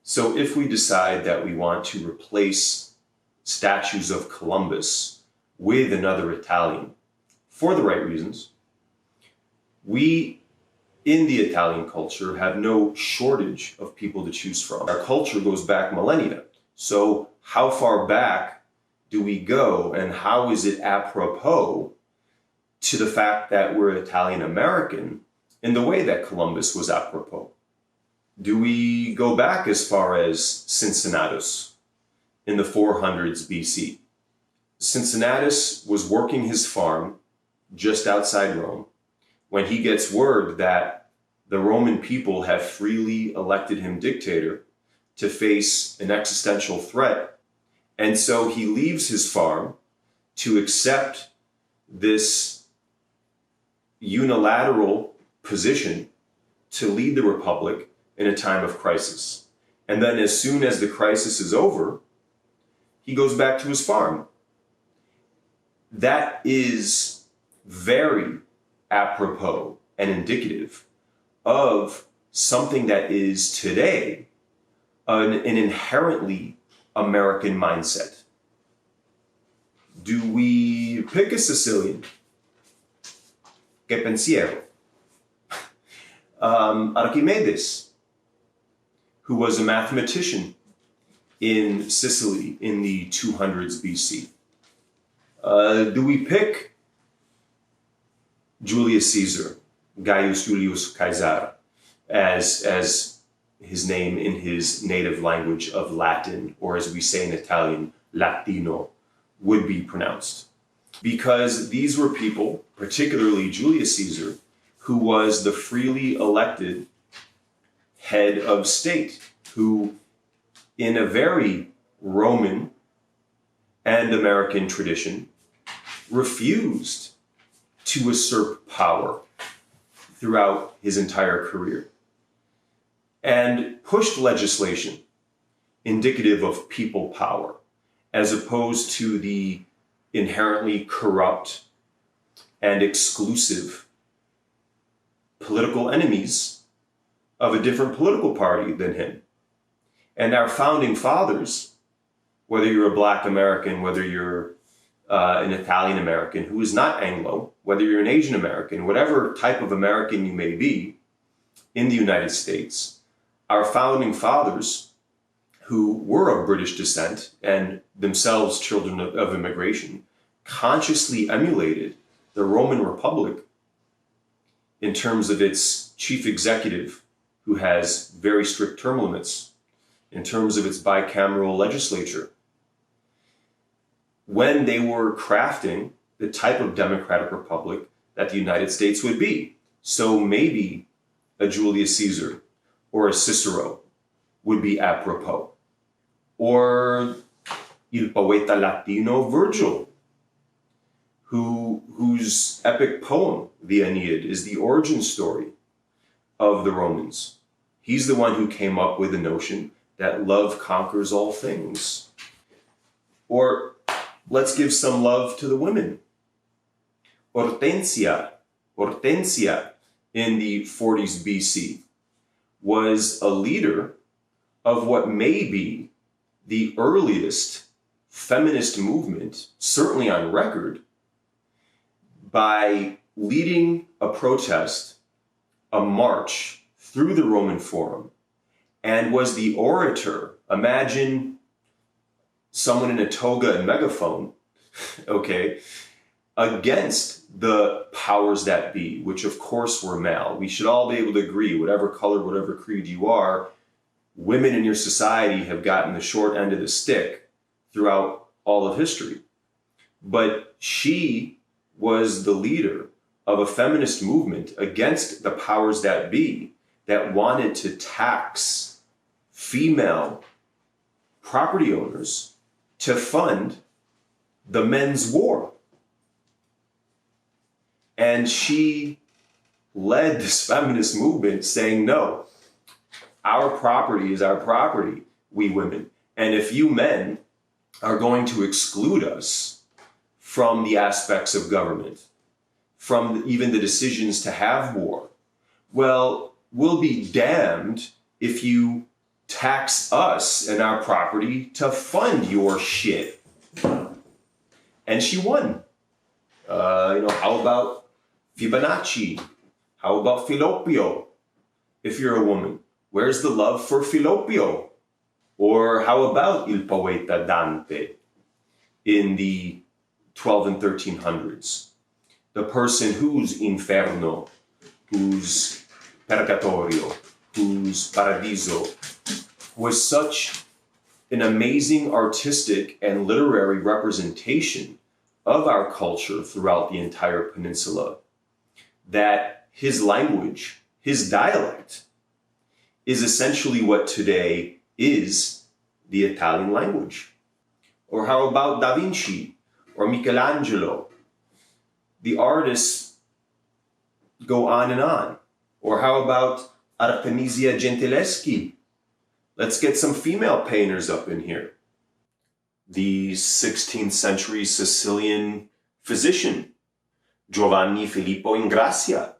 So if we decide that we want to replace statues of Columbus with another Italian for the right reasons, we in the Italian culture have no shortage of people to choose from. Our culture goes back millennia. So how far back do we go, and how is it apropos to the fact that we're Italian American in the way that Columbus was apropos? Do we go back as far as Cincinnatus in the 400s BC? Cincinnatus was working his farm just outside Rome when he gets word that the Roman people have freely elected him dictator to face an existential threat. And so he leaves his farm to accept this unilateral position to lead the Republic in a time of crisis. And then as soon as the crisis is over, he goes back to his farm. That is very apropos and indicative of something that is today an inherently American mindset. Do we pick a Sicilian? Que pensiero? Archimedes, who was a mathematician in Sicily in the 200s BC. Do we pick Julius Caesar, Gaius Julius Caesar, as his name in his native language of Latin, or as we say in Italian, Latino, would be pronounced? Because these were people, particularly Julius Caesar, who was the freely elected head of state, who in a very Roman and American tradition refused to usurp power throughout his entire career and pushed legislation indicative of people power, as opposed to the inherently corrupt and exclusive political enemies of a different political party than him. And our founding fathers, whether you're a Black American, whether you're an Italian American who is not Anglo, whether you're an Asian American, whatever type of American you may be in the United States, our founding fathers, who were of British descent and themselves children of immigration, consciously emulated the Roman Republic in terms of its chief executive, who has very strict term limits, in terms of its bicameral legislature, when they were crafting the type of democratic republic that the United States would be. So maybe a Julius Caesar or a Cicero would be apropos. Or Il Poeta Latino Virgil, whose epic poem, the Aeneid, is the origin story of the Romans. He's the one who came up with the notion that love conquers all things. Or let's give some love to the women. Hortensia in the 40s BC was a leader of what may be the earliest feminist movement, certainly on record, by leading a protest, a march through the Roman Forum, and was the orator. Imagine someone in a toga and megaphone, okay, against the powers that be, which of course were male. We should all be able to agree, whatever color, whatever creed you are, women in your society have gotten the short end of the stick throughout all of history. But she was the leader of a feminist movement against the powers that be that wanted to tax female property owners to fund the men's war. And she led this feminist movement saying, no, our property is our property, we women. And if you men are going to exclude us from the aspects of government, from even the decisions to have war, well, we'll be damned if you tax us and our property to fund your shit. And she won. How about Fibonacci? How about Filopio? If you're a woman, where's the love for Filopio? Or how about Il Poeta Dante in the 12 and 1300s? The person whose Inferno, whose Purgatorio, whose Paradiso was such an amazing artistic and literary representation of our culture throughout the entire peninsula, that his language, his dialect, is essentially what today is the Italian language. Or how about Da Vinci or Michelangelo? The artists go on and on. Or how about Artemisia Gentileschi? Let's get some female painters up in here. The 16th century Sicilian physician, Giovanni Filippo Ingrassia.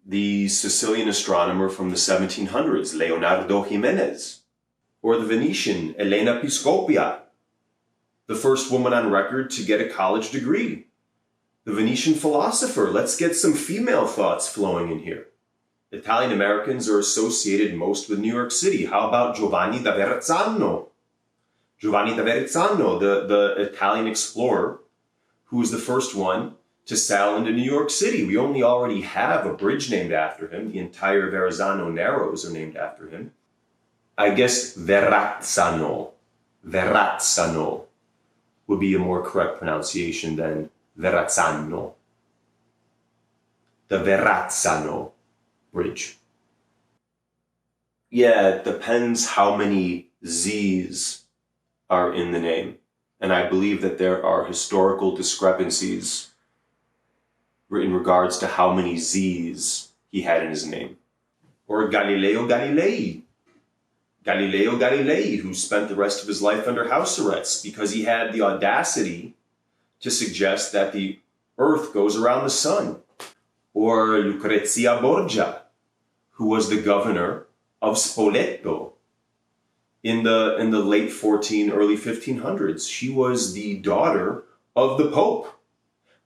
The Sicilian astronomer from the 1700s, Leonardo Jimenez. Or the Venetian, Elena Piscopia, the first woman on record to get a college degree. The Venetian philosopher, let's get some female thoughts flowing in here. Italian Americans are associated most with New York City. How about Giovanni da Verrazzano? Giovanni da Verrazzano, the Italian explorer, who was the first one to sail into New York City. We already have a bridge named after him. The entire Verrazzano Narrows are named after him. I guess Verrazzano would be a more correct pronunciation than Verrazzano. The Verrazzano Bridge. Yeah, it depends how many Z's are in the name. And I believe that there are historical discrepancies in regards to how many Z's he had in his name. Or Galileo Galilei. Galileo Galilei, who spent the rest of his life under house arrest because he had the audacity to suggest that the earth goes around the sun. Or Lucrezia Borgia, who was the governor of Spoleto in the late 14, early 1500s. She was the daughter of the Pope.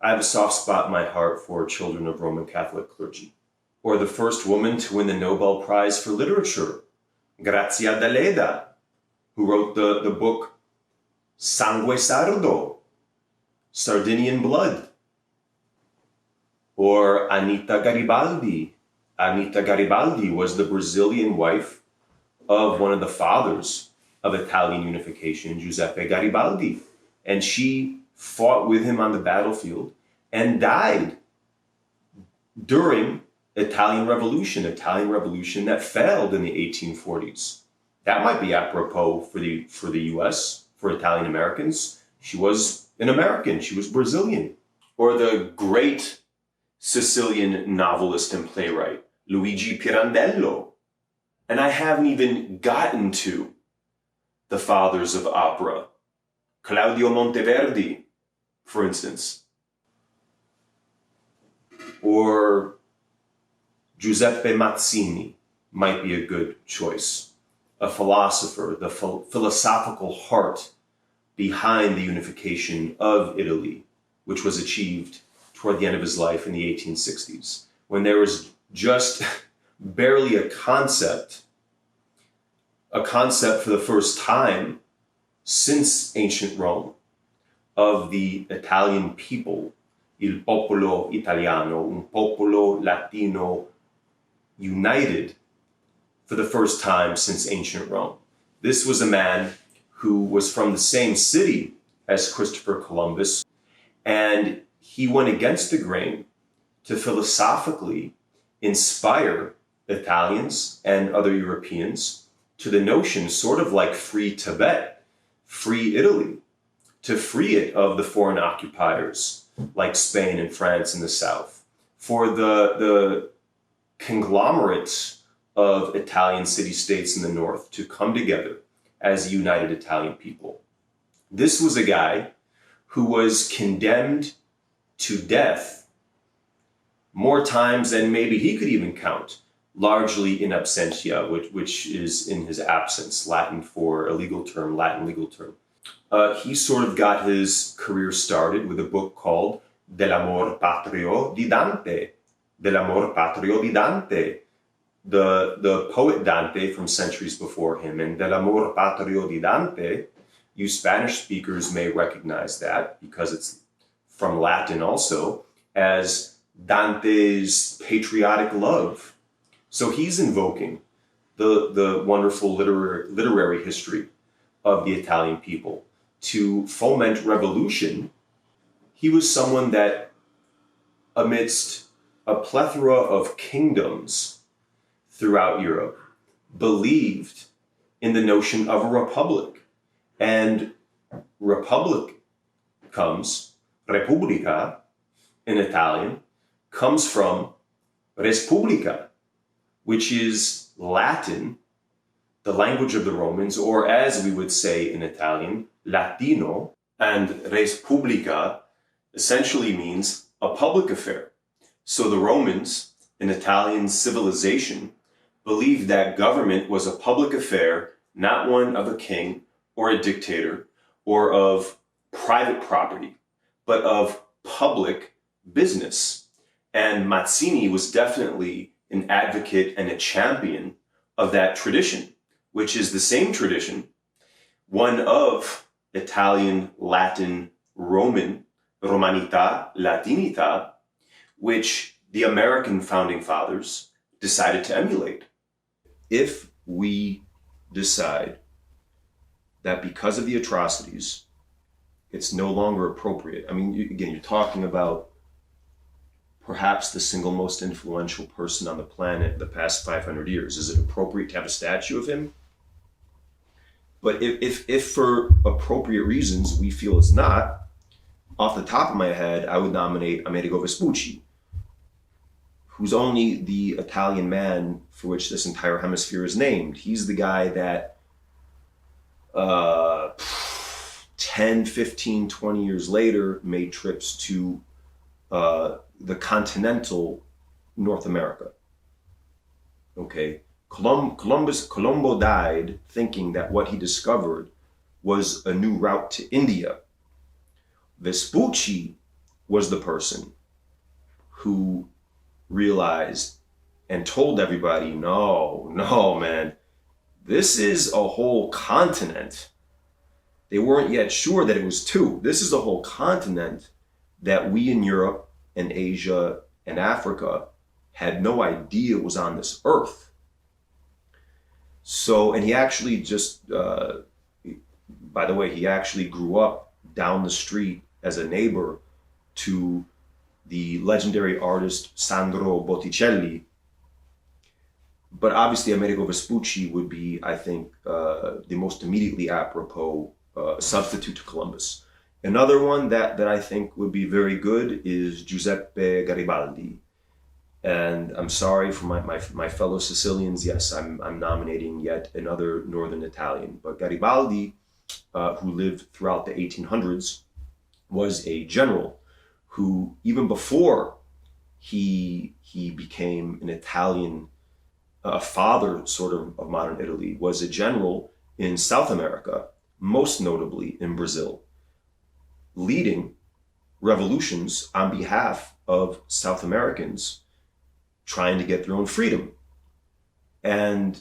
I have a soft spot in my heart for children of Roman Catholic clergy. Or the first woman to win the Nobel Prize for Literature, Grazia Deledda, who wrote the book Sangue Sardo, Sardinian Blood. Or Anita Garibaldi. Anita Garibaldi was the Brazilian wife of one of the fathers of Italian unification, Giuseppe Garibaldi. And she fought with him on the battlefield and died during Italian Revolution that failed in the 1840s. That might be apropos for the US, for Italian Americans. She was an American, she was Brazilian. Or the great Sicilian novelist and playwright, Luigi Pirandello. And I haven't even gotten to the fathers of opera, Claudio Monteverdi, for instance. Or Giuseppe Mazzini might be a good choice. A philosopher, the philosophical heart behind the unification of Italy, which was achieved toward the end of his life in the 1860s, when there was just barely a concept for the first time since ancient Rome, of the Italian people, il popolo italiano, un popolo latino, united for the first time since ancient Rome. This was a man who was from the same city as Christopher Columbus, and he went against the grain to philosophically inspire Italians and other Europeans to the notion, sort of like free Tibet, free Italy, to free it of the foreign occupiers like Spain and France in the south, for the conglomerates of Italian city-states in the north to come together as a united Italian people. This was a guy who was condemned to death more times than maybe he could even count largely in absentia, which is in his absence, Latin for a legal term, Latin legal term. He sort of got his career started with a book called Dell'amor patrio di Dante. Dell'amor patrio di Dante. The poet Dante from centuries before him. And Dell'amor patrio di Dante, you Spanish speakers may recognize that because it's from Latin also, as Dante's patriotic love. So he's invoking the wonderful literary history of the Italian people to foment revolution. He was someone that, amidst a plethora of kingdoms throughout Europe, believed in the notion of a republic. And republic comes, repubblica in Italian, comes from res publica, which is Latin, the language of the Romans, or as we would say in Italian, Latino. And res publica essentially means a public affair. So the Romans, in Italian civilization, believed that government was a public affair, not one of a king or a dictator or of private property, but of public business. And Mazzini was definitely an advocate and a champion of that tradition, which is the same tradition, one of Italian, Latin, Roman, Romanità, Latinità, which the American founding fathers decided to emulate. If we decide that because of the atrocities, it's no longer appropriate. I mean, again, you're talking about perhaps the single most influential person on the planet the past 500 years. Is it appropriate to have a statue of him? But if for appropriate reasons we feel it's not, off the top of my head, I would nominate Amerigo Vespucci, who's only the Italian man for which this entire hemisphere is named. He's the guy that 10, 15, 20 years later made trips to the continental North America. Okay, Colombo died thinking that what he discovered was a new route to India. Vespucci was the person who realized and told everybody, no, man, this is a whole continent. They weren't yet sure that it was two. This is a whole continent that we in Europe and Asia and Africa had no idea was on this earth. So, and he actually just, by the way, he actually grew up down the street as a neighbor to the legendary artist Sandro Botticelli. But obviously Amerigo Vespucci would be, I think, the most immediately apropos substitute to Columbus. Another one that I think would be very good is Giuseppe Garibaldi. And I'm sorry for my fellow Sicilians. Yes, I'm nominating yet another Northern Italian. But Garibaldi, who lived throughout the 1800s, was a general who, even before he became an Italian, a father sort of modern Italy, was a general in South America, most notably in Brazil, leading revolutions on behalf of South Americans trying to get their own freedom. And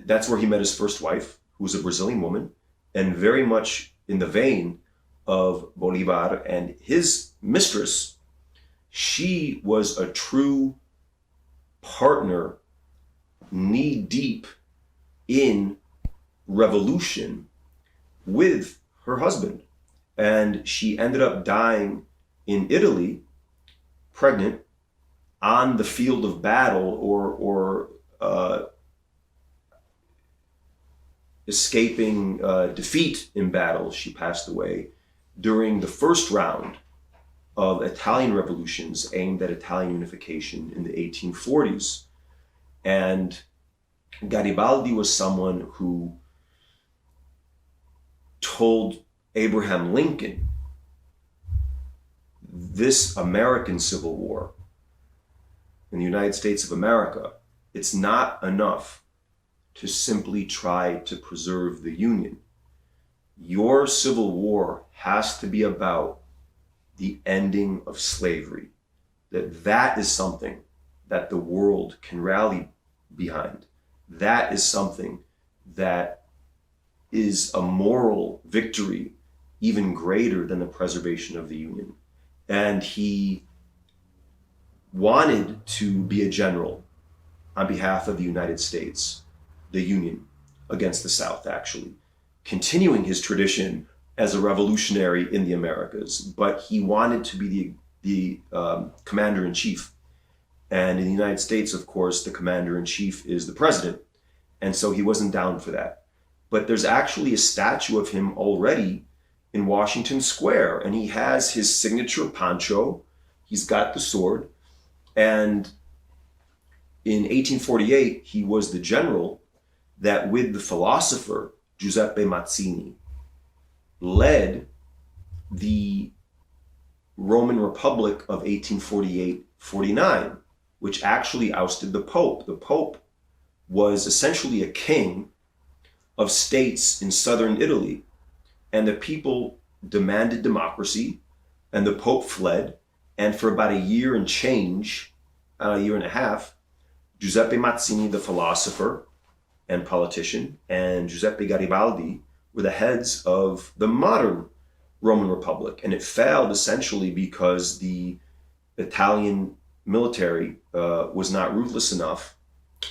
that's where he met his first wife, who was a Brazilian woman, and very much in the vein of Bolivar and his mistress. She was a true partner, knee-deep in revolution with her husband. And she ended up dying in Italy, pregnant, on the field of battle, or escaping defeat in battle. She passed away during the first round of Italian revolutions aimed at Italian unification in the 1840s. And Garibaldi was someone who told Abraham Lincoln, this American Civil War in the United States of America it's not enough to simply try to preserve the Union. Your civil war has to be about the ending of slavery. That is something that the world can rally behind. That is something that is a moral victory even greater than the preservation of the Union. And he wanted to be a general on behalf of the United States, the Union, against the South, actually, continuing his tradition as a revolutionary in the Americas. But he wanted to be the commander-in-chief. And in the United States, of course, the commander-in-chief is the president. And so he wasn't down for that. But there's actually a statue of him already in Washington Square, and he has his signature poncho. He's got the sword. And in 1848, he was the general that, with the philosopher Giuseppe Mazzini, led the Roman Republic of 1848-49, which actually ousted the Pope. The Pope was essentially a king of states in southern Italy, and the people demanded democracy, and the Pope fled. And for about a year and change, a year and a half, Giuseppe Mazzini, the philosopher and politician, and Giuseppe Garibaldi were the heads of the modern Roman Republic. And it failed essentially because the Italian military was not ruthless enough,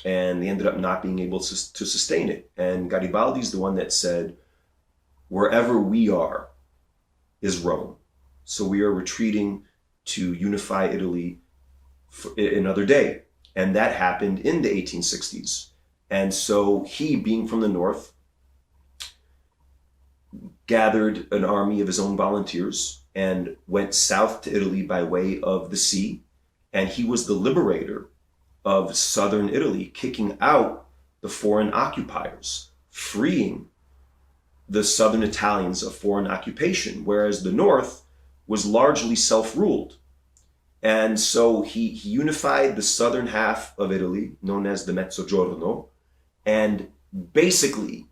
and they ended up not being able to sustain it. And Garibaldi's the one that said, wherever we are is Rome. So we are retreating to unify Italy for another day. And that happened in the 1860s. And so he, being from the north, gathered an army of his own volunteers and went south to Italy by way of the sea. And he was the liberator of southern Italy, kicking out the foreign occupiers, freeing the southern Italians of foreign occupation, whereas the north was largely self-ruled. And so he unified the southern half of Italy, known as the Mezzogiorno, and basically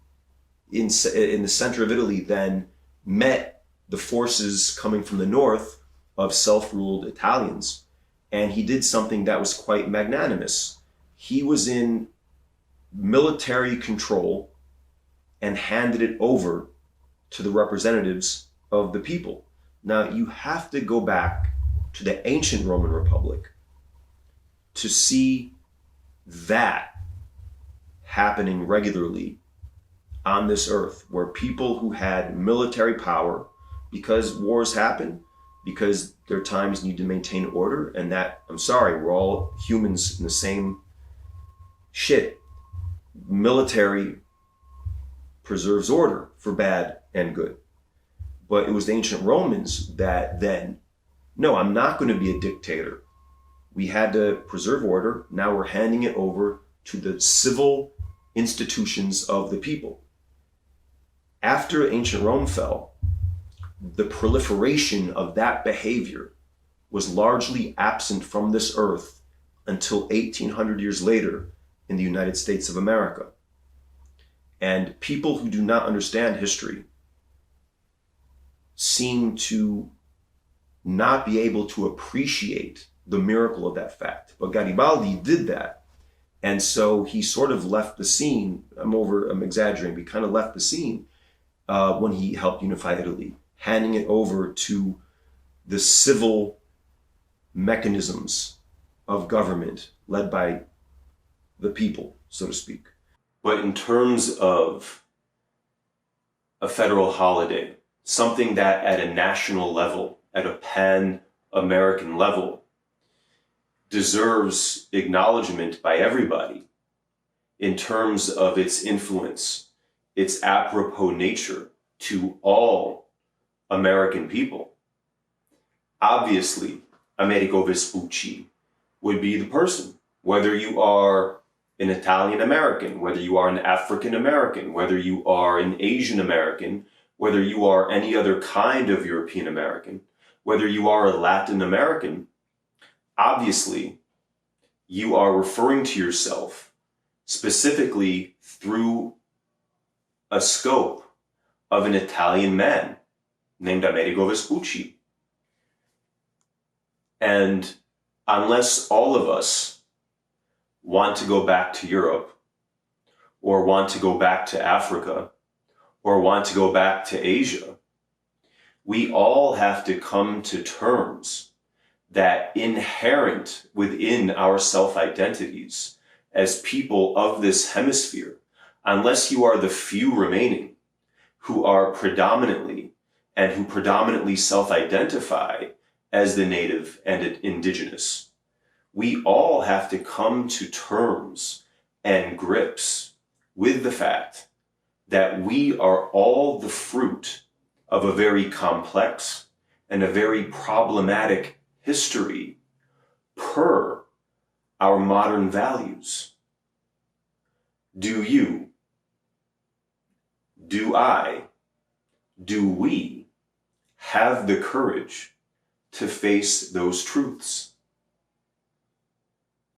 in the center of Italy then met the forces coming from the north of self-ruled Italians. And he did something that was quite magnanimous. He was in military control and handed it over to the representatives of the people. Now, you have to go back to the ancient Roman Republic to see that happening regularly on this earth, where people who had military power, because wars happen, because there are times you need to maintain order, and that, I'm sorry, we're all humans in the same shit. Military preserves order for bad and good. But it was the ancient Romans that then, no, I'm not going to be a dictator. We had to preserve order. Now we're handing it over to the civil institutions of the people. After ancient Rome fell, the proliferation of that behavior was largely absent from this earth until 1800 years later in the United States of America. And people who do not understand history seem to not be able to appreciate the miracle of that fact. But Garibaldi did that. And so he sort of left the scene. I'm exaggerating, but he kind of left the scene when he helped unify Italy, handing it over to the civil mechanisms of government led by the people, so to speak. But in terms of a federal holiday, something that at a national level, at a pan-American level, deserves acknowledgement by everybody in terms of its influence, its apropos nature to all American people. Obviously, Amerigo Vespucci would be the person, whether you are an Italian American, whether you are an African American, whether you are an Asian American, whether you are any other kind of European American, whether you are a Latin American. Obviously, you are referring to yourself specifically through a scope of an Italian man named Amerigo Vespucci. And unless all of us want to go back to Europe, or want to go back to Africa, or want to go back to Asia, we all have to come to terms that inherent within our self-identities as people of this hemisphere, unless you are the few remaining who are predominantly self-identify as the native and indigenous, we all have to come to terms and grips with the fact that we are all the fruit of a very complex and a very problematic history per our modern values. Do you, do I, do we have the courage to face those truths?